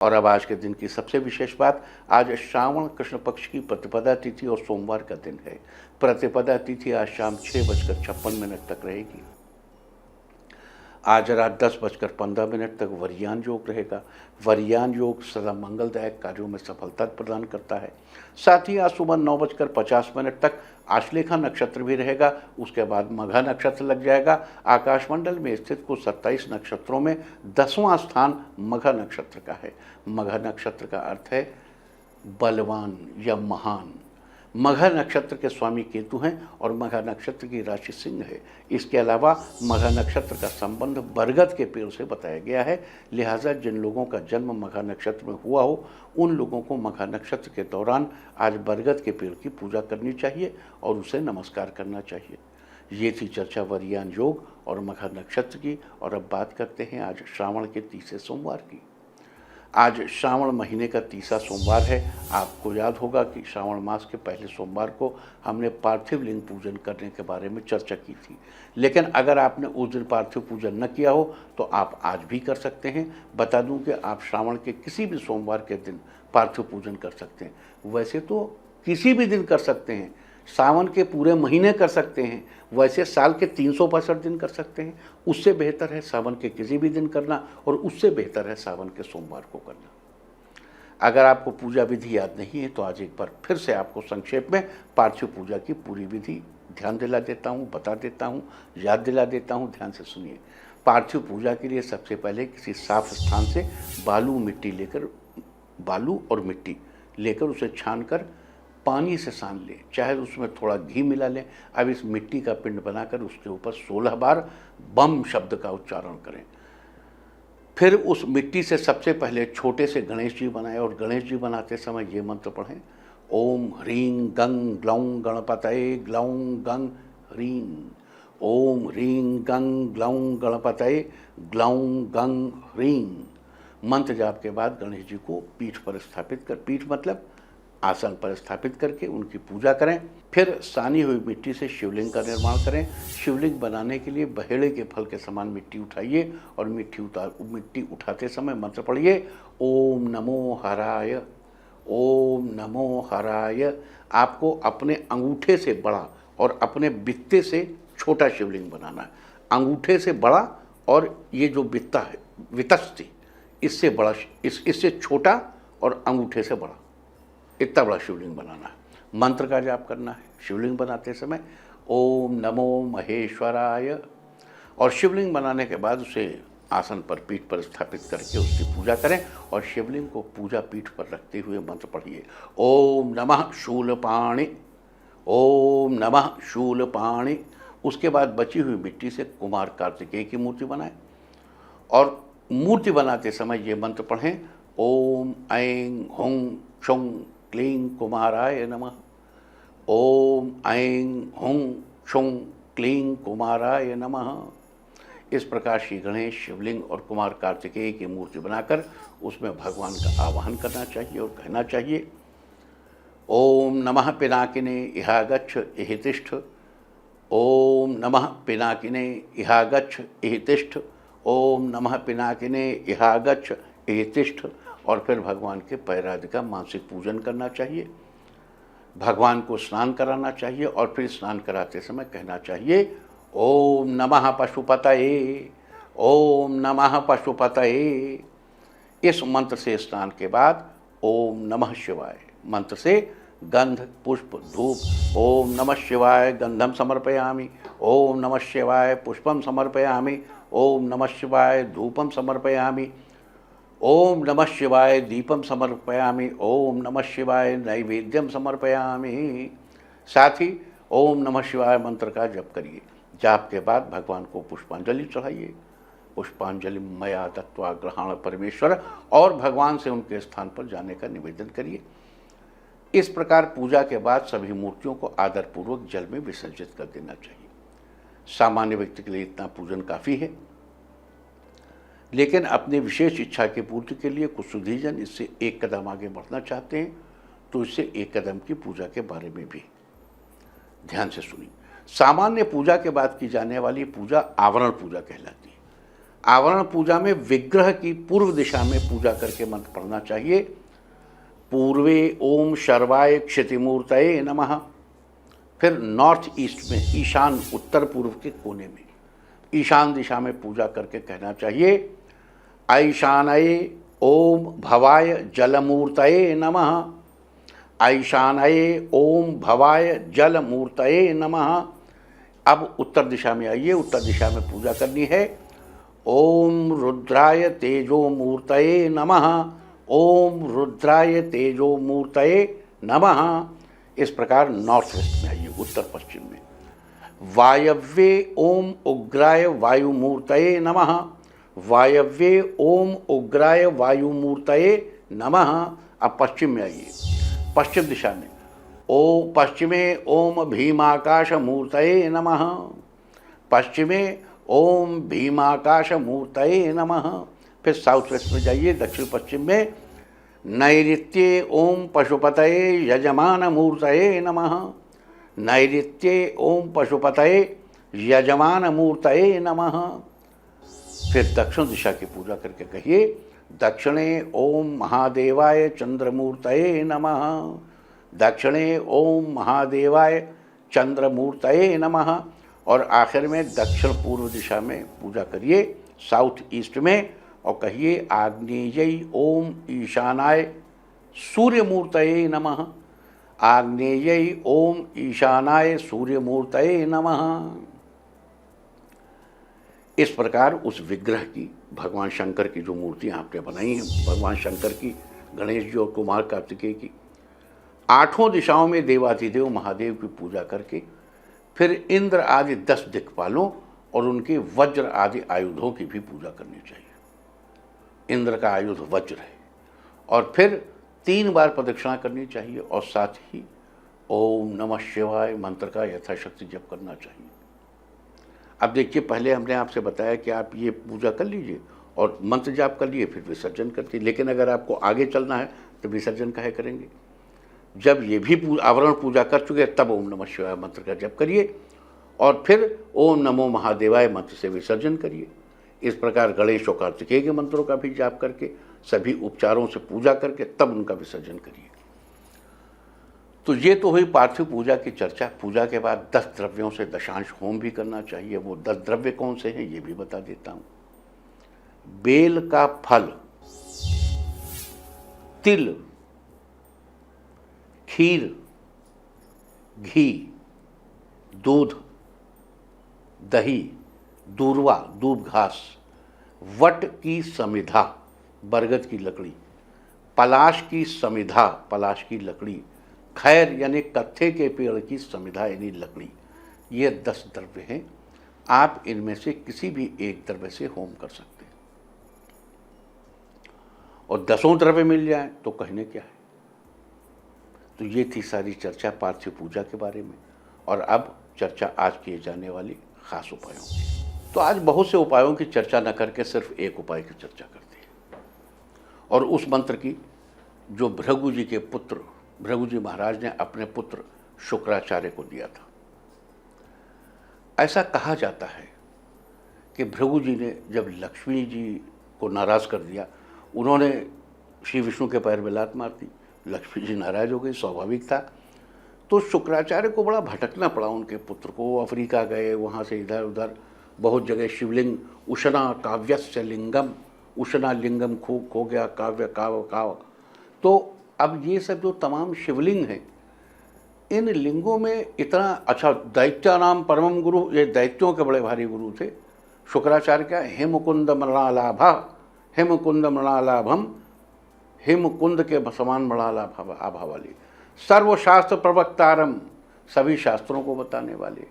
और अब आज के दिन की सबसे विशेष बात, आज श्रावण कृष्ण पक्ष की प्रतिपदा तिथि और सोमवार का दिन है। प्रतिपदा तिथि आज शाम 6:56 तक रहेगी। आज रात 10:15 तक वरियान योग रहेगा। वरियान योग सदा मंगलदायक कार्यों में सफलता प्रदान करता है। साथ ही आज सुबह 9:50 तक आश्लेषा नक्षत्र भी रहेगा। उसके बाद मघा नक्षत्र लग जाएगा। आकाशमंडल में स्थित कुल 27 नक्षत्रों में 10वां स्थान मघा नक्षत्र का है। मघा नक्षत्र का अर्थ है बलवान या महान। मघा नक्षत्र के स्वामी केतु हैं और मघा नक्षत्र की राशि सिंह है। इसके अलावा मघा नक्षत्र का संबंध बरगद के पेड़ से बताया गया है। लिहाजा जिन लोगों का जन्म मघा नक्षत्र में हुआ हो उन लोगों को मघा नक्षत्र के दौरान आज बरगद के पेड़ की पूजा करनी चाहिए और उसे नमस्कार करना चाहिए। ये थी चर्चा वरियान योग और मघा नक्षत्र की। और अब बात करते हैं आज श्रावण के तीसरे सोमवार की। आज श्रावण महीने का तीसरा सोमवार है। आपको याद होगा कि श्रावण मास के पहले सोमवार को हमने पार्थिव लिंग पूजन करने के बारे में चर्चा की थी। लेकिन अगर आपने उस दिन पार्थिव पूजन न किया हो तो आप आज भी कर सकते हैं। बता दूं कि आप श्रावण के किसी भी सोमवार के दिन पार्थिव पूजन कर सकते हैं। वैसे तो किसी भी दिन कर सकते हैं, सावन के पूरे महीने कर सकते हैं, वैसे साल के 365 दिन कर सकते हैं। उससे बेहतर है सावन के किसी भी दिन करना और उससे बेहतर है सावन के सोमवार को करना। अगर आपको पूजा विधि याद नहीं है तो आज एक बार फिर से आपको संक्षेप में पार्थिव पूजा की पूरी विधि ध्यान दिला देता हूँ, बता देता हूँ, याद दिला देता हूँ। ध्यान से सुनिए। पार्थिव पूजा के लिए सबसे पहले किसी साफ स्थान से बालू और मिट्टी लेकर उसे छान कर पानी से सान लें, चाहे उसमें थोड़ा घी मिला लें। अब इस मिट्टी का पिंड बनाकर उसके ऊपर 16 बार बम शब्द का उच्चारण करें। फिर उस मिट्टी से सबसे पहले छोटे से गणेश जी बनाएं और गणेश जी बनाते समय ये मंत्र पढ़ें, ओम ह्रीं गं ग्लौं गणपतये ग्लौं गं ह्रीं। ओम ह्रीं गं ग्लौं गणपतये ग्लौं गं ह्रीं। मंत्र जाप के बाद गणेश जी को पीठ पर स्थापित कर, पीठ मतलब आसन पर स्थापित करके उनकी पूजा करें। फिर सानी हुई मिट्टी से शिवलिंग का निर्माण करें। शिवलिंग बनाने के लिए बहेड़े के फल के समान मिट्टी उठाइए और मिट्टी उठाते समय मंत्र पढ़िए, ओम नमो हराय, ओम नमो हराय। आपको अपने अंगूठे से बड़ा और अपने बित्ते से छोटा शिवलिंग बनाना है। अंगूठे से बड़ा और ये जो बित्ता है वितस्ती, इससे बड़ा, इससे छोटा और अंगूठे से बड़ा, इतना बड़ा शिवलिंग बनाना है। मंत्र का जाप करना है शिवलिंग बनाते समय, ओम नमो महेश्वराय। और शिवलिंग बनाने के बाद उसे आसन पर पीठ पर स्थापित करके उसकी पूजा करें और शिवलिंग को पूजा पीठ पर रखते हुए मंत्र पढ़िए, ओम नमः शूलपाणि, ओम नमः शूलपाणि। उसके बाद बची हुई मिट्टी से कुमार कार्तिकेय की मूर्ति बनाएं और मूर्ति बनाते समय ये मंत्र पढ़ें, ओम ऐं हुं क्षुं क्लीं कुमाराय नमः। ओम ऐं हुं क्षुं क्लीं कुमाराय नमः। इस प्रकार श्री गणेश, शिवलिंग और कुमार कार्तिकेय की मूर्ति बनाकर उसमें भगवान का आवाहन करना चाहिए और कहना चाहिए, ओम नमः पिनाकिने इहागच्छ इहितिष्ठ। ओम नमः पिनाकिने इहागच्छ इहितिष्ठ। ओम नमः पिनाकिने इहागच्छ इहितिष्ठ। और फिर भगवान के पैरादि का मानसिक पूजन करना चाहिए। भगवान को स्नान कराना चाहिए और फिर स्नान कराते समय कहना चाहिए, ओम नमः पशुपतये, ओम नमः पशुपतये। इस मंत्र से स्नान के बाद ओम नमः शिवाय मंत्र से गंध पुष्प धूप, ओम नमः शिवाय गंधम समर्पयामि, ओम नमः शिवाय पुष्पम समर्पयामि, ओम नमः शिवाय धूपम समर्पयामि, ओम नमः शिवाय दीपम समर्पयामि, ओम नमः शिवाय नैवेद्यम समर्पयामि। साथ ही ओम नमः शिवाय मंत्र का जप करिए। जाप के बाद भगवान को पुष्पांजलि चढ़ाइए। पुष्पांजलि मया दत्वा ग्रहण परमेश्वर, और भगवान से उनके स्थान पर जाने का निवेदन करिए। इस प्रकार पूजा के बाद सभी मूर्तियों को आदरपूर्वक जल में विसर्जित कर देना चाहिए। सामान्य व्यक्ति के लिए इतना पूजन काफ़ी है, लेकिन अपनी विशेष इच्छा की पूर्ति के लिए कुछ सुधीजन इससे एक कदम आगे बढ़ना चाहते हैं तो इससे एक कदम की पूजा के बारे में भी ध्यान से सुनिए। सामान्य पूजा के बाद की जाने वाली पूजा आवरण पूजा कहलाती है। आवरण पूजा में विग्रह की पूर्व दिशा में पूजा करके मंत्र पढ़ना चाहिए। पूर्वे ओम शर्वाय क्षितिमूर्तये नमः। फिर नॉर्थ ईस्ट में, ईशान उत्तर पूर्व के कोने में ईशान दिशा में पूजा करके कहना चाहिए ऐशानये ओम भवाय जलमूर्तये नमः। ऐशानये ओम भवाय जलमूर्तये नमः। अब उत्तर दिशा में आइए, उत्तर दिशा में पूजा करनी है। ओम रुद्राय तेजो मूर्तये नमः। ओम रुद्राय तेजो मूर्तये नमः। इस प्रकार नॉर्थ वेस्ट में आइए, उत्तर पश्चिम में। वायव्ये ओम उग्राय वायुमूर्तये नमः। वायव्ये ओम उग्राय वायुमूर्तये नमः। अब पश्चिम में आइए, पश्चिम दिशा में पश्चिमे ओम भीमाकाश मूर्तये नमः। पश्चिमे ओम भीमाकाश मूर्तये नमः। फिर साउथ वेस्ट में जाइए, दक्षिण पश्चिम में नैऋत्ये ओम पशुपतये यजमान मूर्तये नमः। नैऋत्ये ओम पशुपतये यजमान मूर्तये नमः। फिर दक्षिण दिशा की पूजा करके कहिए दक्षिणे ओम महादेवाय चंद्रमूर्तये नमः। दक्षिणे ओम महादेवाय चंद्रमूर्तये नमः। और आखिर में दक्षिण पूर्व दिशा में पूजा करिए, साउथ ईस्ट में, और कहिए आग्नेयी ओम ईशानाय सूर्यमूर्तये नमः। आग्नेयी ओम ईशानाय सूर्यमूर्तये नमः। इस प्रकार उस विग्रह की, भगवान शंकर की जो मूर्तियाँ आपने बनाई हैं, भगवान शंकर की, गणेश जी और कुमार कार्तिकेय की, आठों दिशाओं में देवाधिदेव महादेव की पूजा करके फिर इंद्र आदि 10 दिक्पालों और उनके वज्र आदि आयुधों की भी पूजा करनी चाहिए। इंद्र का आयुध वज्र है। और फिर 3 बार प्रदक्षिणा करनी चाहिए और साथ ही ओम नमः शिवाय मंत्र का यथाशक्ति जप करना चाहिए। अब देखिए, पहले हमने आपसे बताया कि आप ये पूजा कर लीजिए और मंत्र जाप कर लिए, फिर विसर्जन करते, लेकिन अगर आपको आगे चलना है तो विसर्जन काहे करेंगे। जब ये भी आवरण पूजा कर चुके तब ओम नमः शिवाय मंत्र का जप करिए और फिर ओम नमो महादेवाय मंत्र से विसर्जन करिए। इस प्रकार गणेश और कार्तिकेय के मंत्रों का भी जाप करके, सभी उपचारों से पूजा करके तब उनका विसर्जन करिए। तो ये तो हुई पार्थिव पूजा की चर्चा। पूजा के बाद 10 द्रव्यों से दशांश होम भी करना चाहिए। वो 10 द्रव्य कौन से हैं ये भी बता देता हूँ। बेल का फल, तिल, खीर, घी, दूध, दही, दूर्वा दूब घास, वट की समिधा बरगद की लकड़ी, पलाश की समिधा पलाश की लकड़ी, खैर यानी कत्थे के पेड़ की समिधा यानी लकड़ी, ये 10 द्रव्य हैं। आप इनमें से किसी भी एक द्रव्य से होम कर सकते हैं और 10 द्रव्य मिल जाए तो कहने क्या है। तो ये थी सारी चर्चा पार्थिव पूजा के बारे में। और अब चर्चा आज किए जाने वाली खास उपायों की। तो आज बहुत से उपायों की चर्चा न करके सिर्फ एक उपाय की चर्चा करते हैं, और उस मंत्र की जो भृगु जी के पुत्र, भृगु जी महाराज ने अपने पुत्र शुक्राचार्य को दिया था। ऐसा कहा जाता है कि भृगु जी ने जब लक्ष्मी जी को नाराज़ कर दिया, उन्होंने श्री विष्णु के पैर में लात मार दी, लक्ष्मी जी नाराज हो गई, स्वाभाविक था। तो शुक्राचार्य को बड़ा भटकना पड़ा उनके पुत्र को। वो अफ्रीका गए, वहाँ से इधर उधर बहुत जगह शिवलिंग, उषणा काव्यस्य लिंगम, उषणा लिंगम खूब खो गया, काव्य काव काव। तो अब ये सब जो तमाम शिवलिंग हैं, इन लिंगों में इतना अच्छा, दैत्यानाम परमम गुरु, ये दैत्यों के बड़े भारी गुरु थे शुक्राचार्य। क्या हेमकुंद मृणालाभा, हेमकुंद मृणालाभम, हेमकुंद के समान मृणालाभ आभा वाली, सर्वशास्त्र प्रवक्तारम, सभी शास्त्रों को बताने वाले।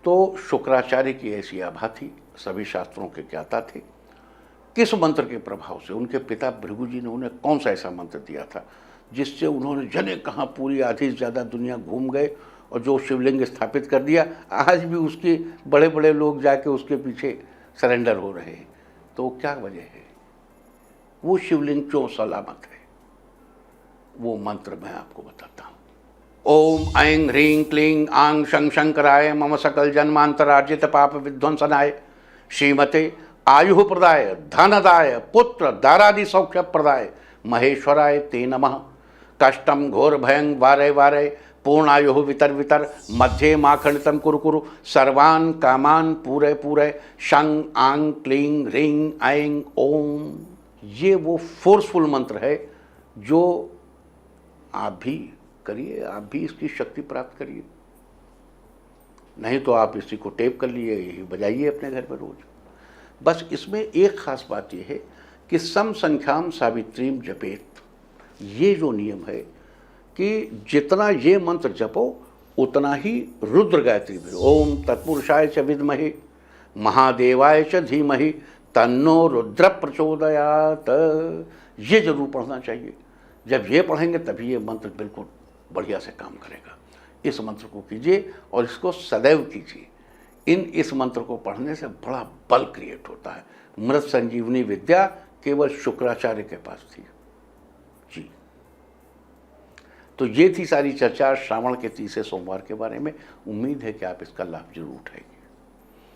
तो शुक्राचार्य की ऐसी आभा थी, सभी शास्त्रों के ज्ञाता थे। किस मंत्र के प्रभाव से, उनके पिता भृगु जी ने उन्हें कौन सा ऐसा मंत्र दिया था जिससे उन्होंने जने कहाँ पूरी आधी से ज़्यादा दुनिया घूम गए और जो शिवलिंग स्थापित कर दिया, आज भी उसके बड़े बड़े लोग जाके उसके पीछे सरेंडर हो रहे हैं। तो क्या वजह है? वो शिवलिंग क्यों सलामत है, वो मंत्र मैं आपको बताता हूँ। ओम ऐं ह्रीं क्लीं आं शं शंकराय मम सकल जन्मांतरार्जित पाप विध्वंसनाय श्रीमते आयु प्रदाय धनदाय पुत्र दारादि सौख्य प्रदाय महेश्वराय ते नमः। कष्टम घोर भयं वारे वारे पूर्णायु वितर वितर मध्ये माखंडितम कुरु कुरु सर्वान कामान पूरे पूरे शंग आंग क्लीं ह्रीं ऐं ओम। ये वो फोर्सफुल मंत्र है जो आप भी करिए, आप भी इसकी शक्ति प्राप्त करिए। नहीं तो आप इसी को टेप कर लिए बजाइए अपने घर में रोज। बस इसमें एक खास बात यह है कि सम संख्याम सावित्रीम जपेत, ये जो नियम है कि जितना ये मंत्र जपो उतना ही रुद्र गायत्री भी। ओम तत्पुरुषाय च विद्महे महादेवाय च धीमहि तन्नो रुद्र प्रचोदयात, ये जरूर पढ़ना चाहिए। जब ये पढ़ेंगे तभी ये मंत्र बिल्कुल बढ़िया से काम करेगा। इस मंत्र को कीजिए और इसको सदैव कीजिए। इस मंत्र को पढ़ने से बड़ा बल क्रिएट होता है। मृत संजीवनी विद्या केवल शुक्राचार्य के पास थी जी। तो ये थी सारी चर्चा श्रावण के तीसरे सोमवार के बारे में। उम्मीद है कि आप इसका लाभ जरूर उठाएंगे।